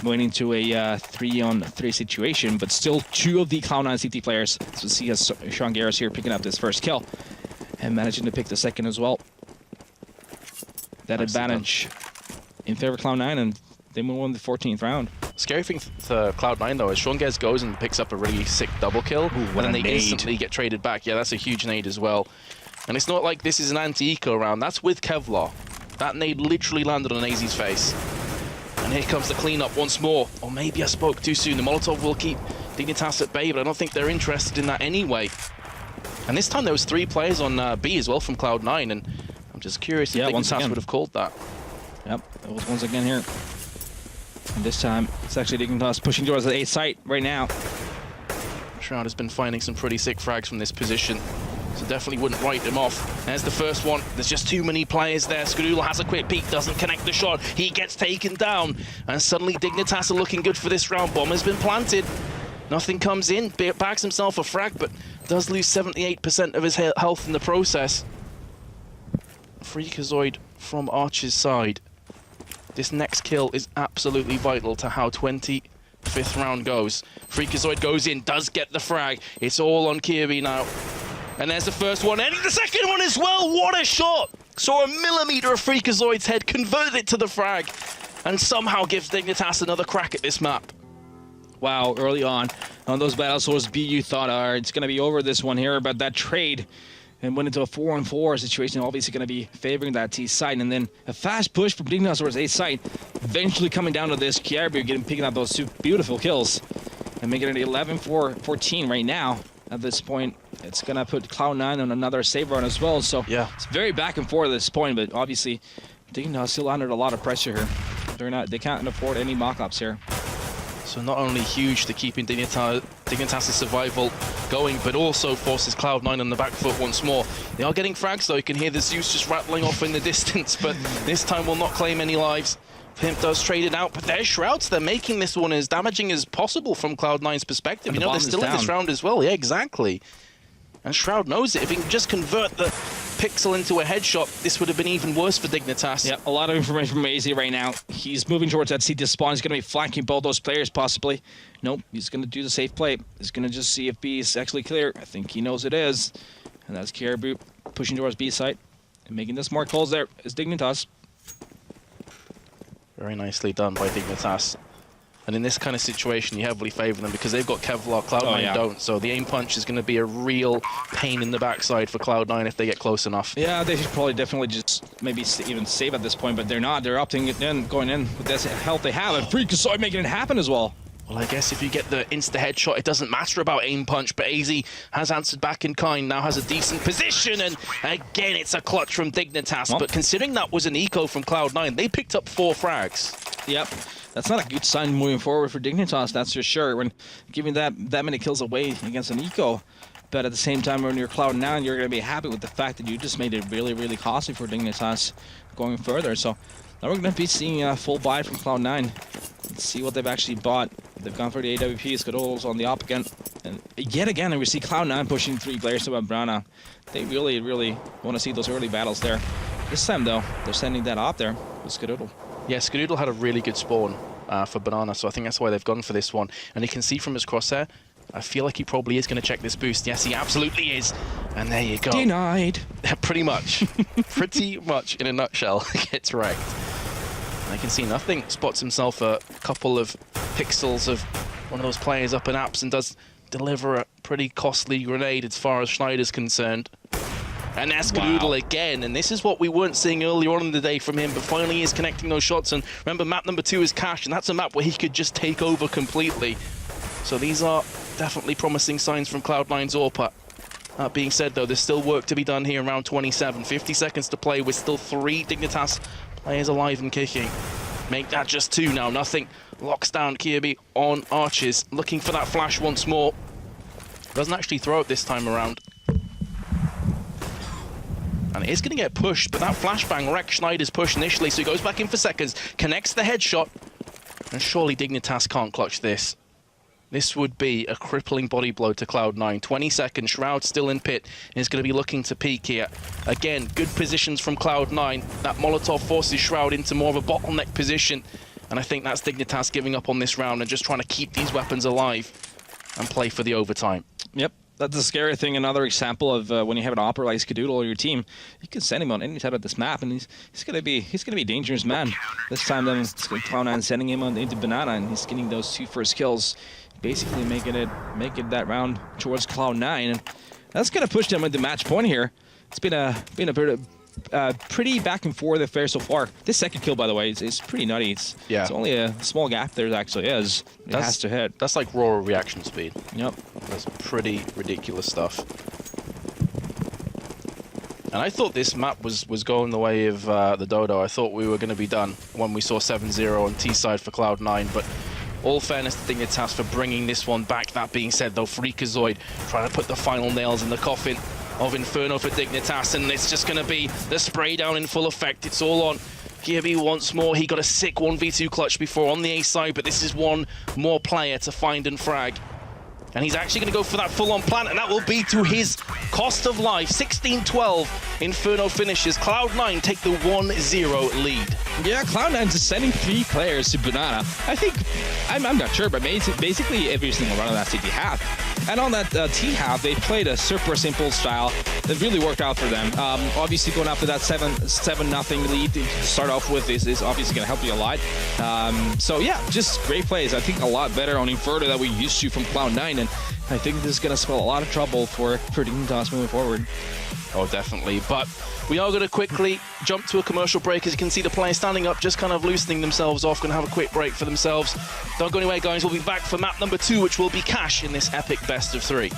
Going into a 3-on-3 situation, but still 2 of the Cloud9 CT players. So see as Sean Garris here picking up this first kill and managing to pick the second as well. That advantage in favor of Cloud9, and they move on the 14th round.
Scary thing for Cloud9 though is Sean Garris goes and picks up a really sick double kill, and then they instantly get traded back. Yeah, that's a huge nade as well. And it's not like this is an anti-eco round. That's with Kevlar. That nade literally landed on AZ's face. And here comes the cleanup once more. Or maybe I spoke too soon. The Molotov will keep Dignitas at bay, but I don't think they're interested in that anyway. And this time there was 3 players on B as well from Cloud9, and I'm just curious if Dignitas would have called that.
Yep, it was once again here. And this time, it's actually Dignitas pushing towards the A site right now.
Shroud has been finding some pretty sick frags from this position, so definitely wouldn't write them off. There's the first one. There's just too many players there. Skadula has a quick peek, doesn't connect the shot. He gets taken down, and suddenly Dignitas are looking good for this round. Bomb has been planted. Nothing comes in. Bags himself a frag, but does lose 78% of his health in the process. Freakazoid from Archer's side. This next kill is absolutely vital to how 25th round goes. Freakazoid goes in, does get the frag. It's all on Kirby now. And there's the first one, and the second one as well. What a shot! Saw a millimeter of Freakazoid's head, converted it to the frag, and somehow gives Dignitas another crack at this map.
Wow, early on those battle swords B, you thought, it's going to be over this one here, but that trade and went into a 4-on-4 situation, obviously going to be favoring that T site, and then a fast push from Dignitas towards A site, eventually coming down to this Kierby, picking up those 2 beautiful kills, and making it 11-14 right now. At this point, it's going to put Cloud9 on another save run as well, so yeah, it's very back and forth at this point, but obviously Dignitas still under a lot of pressure here. They can't afford any mock-ups here.
So not only huge to keeping Dignitas' survival going, but also forces Cloud9 on the back foot once more. They are getting frags though. You can hear the Zeus just rattling off in the distance, but this time will not claim any lives. Pimp does trade it out, but there's Shrouds. They're making this one as damaging as possible from Cloud9's perspective. You know, they're still in this round as well. Yeah, exactly. And Shroud knows it. If he can just convert the pixel into a headshot, this would have been even worse for Dignitas.
Yeah, a lot of information from AZ right now. He's moving towards that CT spawn. He's going to be flanking both those players, possibly. Nope, he's going to do the safe play. He's going to just see if B is actually clear. I think he knows it is. And that's Caribou pushing towards B site. And making the smart calls there is Dignitas.
Very nicely done by Dignitas. And in this kind of situation, you heavily favor them because they've got Kevlar, Cloud9 don't. So the aim punch is going to be a real pain in the backside for Cloud9 if they get close enough. Yeah,
they should probably definitely just maybe even save at this point, but they're not. They're opting it in, going in with this health they have. And Freakazoid making it happen as well.
Well, I guess if you get the insta-headshot, it doesn't matter about aim punch, but AZ has answered back in kind, now has a decent position, and again, it's a clutch from Dignitas. Well, but considering that was an eco from Cloud9, they picked up 4 frags.
Yep. That's not a good sign moving forward for Dignitas, that's for sure, when giving that many kills away against an eco. But at the same time, when you're Cloud9, you're going to be happy with the fact that you just made it really, really costly for Dignitas going further. So now we're going to be seeing a full buy from Cloud9. Let's see what they've actually bought. They've gone for the AWP. Skadoodle's on the op again. And yet again, we see Cloud9 pushing 3 players to Brana. They really, really want to see those early battles there. This time, though, they're sending that op there with Skadoodle.
Yeah, Skadoodle had a really good spawn for Banana, so I think that's why they've gone for this one. And you can see from his crosshair, I feel like he probably is going to check this boost. Yes, he absolutely is. And there you go.
Denied.
Pretty much. Pretty much, in a nutshell, gets wrecked. And I can see nothing. Spots himself a couple of pixels of one of those players up in apps and does deliver a pretty costly grenade as far as Schneider's concerned. And that's Skadoodle again, and this is what we weren't seeing earlier on in the day from him, but finally he is connecting those shots. And remember, map number 2 is Cash, and that's a map where he could just take over completely. So these are definitely promising signs from Cloud9's Orpa. That being said, though, there's still work to be done here in round 27. 50 seconds to play with still 3 Dignitas players alive and kicking. Make that just 2 now. Nothing locks down Kirby on Arches. Looking for that flash once more. Doesn't actually throw it this time around. And it is going to get pushed, but that flashbang wrecked Schneider's push initially, so he goes back in for seconds, connects the headshot, and surely Dignitas can't clutch this. This would be a crippling body blow to Cloud9. 20 seconds, Shroud still in pit, and is going to be looking to peek here. Again, good positions from Cloud9. That Molotov forces Shroud into more of a bottleneck position, and I think that's Dignitas giving up on this round and just trying to keep these weapons alive and play for the overtime.
Yep. That's a scary thing. Another example of when you have an opera like Skadoodle or your team, you can send him on any side of this map, and he's gonna be a dangerous man. This time, then Cloud9 sending him into Banana, and he's getting those 2 first kills, basically making it that round towards Cloud9, and that's gonna push them into match point here. It's been a pretty back and forth affair so far. This second kill, by the way, is pretty nutty. It's only a small gap there actually is. It has to hit.
That's like raw reaction speed.
Yep.
That's pretty ridiculous stuff. And I thought this map was going the way of the Dodo. I thought we were going to be done when we saw 7-0 on T-side for Cloud9, but all fairness to Dignitas for bringing this one back. That being said, though, Freakazoid trying to put the final nails in the coffin of Inferno for Dignitas, and it's just going to be the spray down in full effect. It's all on Kirby once more. He got a sick 1v2 clutch before on the A side, but this is one more player to find and frag. And he's actually going to go for that full-on plant, and that will be to his cost of life. 16-12, Inferno finishes. Cloud9 take the 1-0 lead.
Yeah, Cloud9 is sending 3 players to Banana. I think, I'm not sure, but basically every single run of that CT half. And on that T half, they played a super simple style that really worked out for them. Obviously, going after that 7-0 lead to start off with is obviously going to help you a lot. So yeah, just great plays. I think a lot better on Inferno that we used to from Cloud9, and I think this is going to spell a lot of trouble for Dignitas moving forward.
Oh, definitely. But we are going to quickly jump to a commercial break. As you can see, the players standing up, just kind of loosening themselves off, going to have a quick break for themselves. Don't go anywhere, guys. We'll be back for map number 2, which will be Cash in this epic best of 3.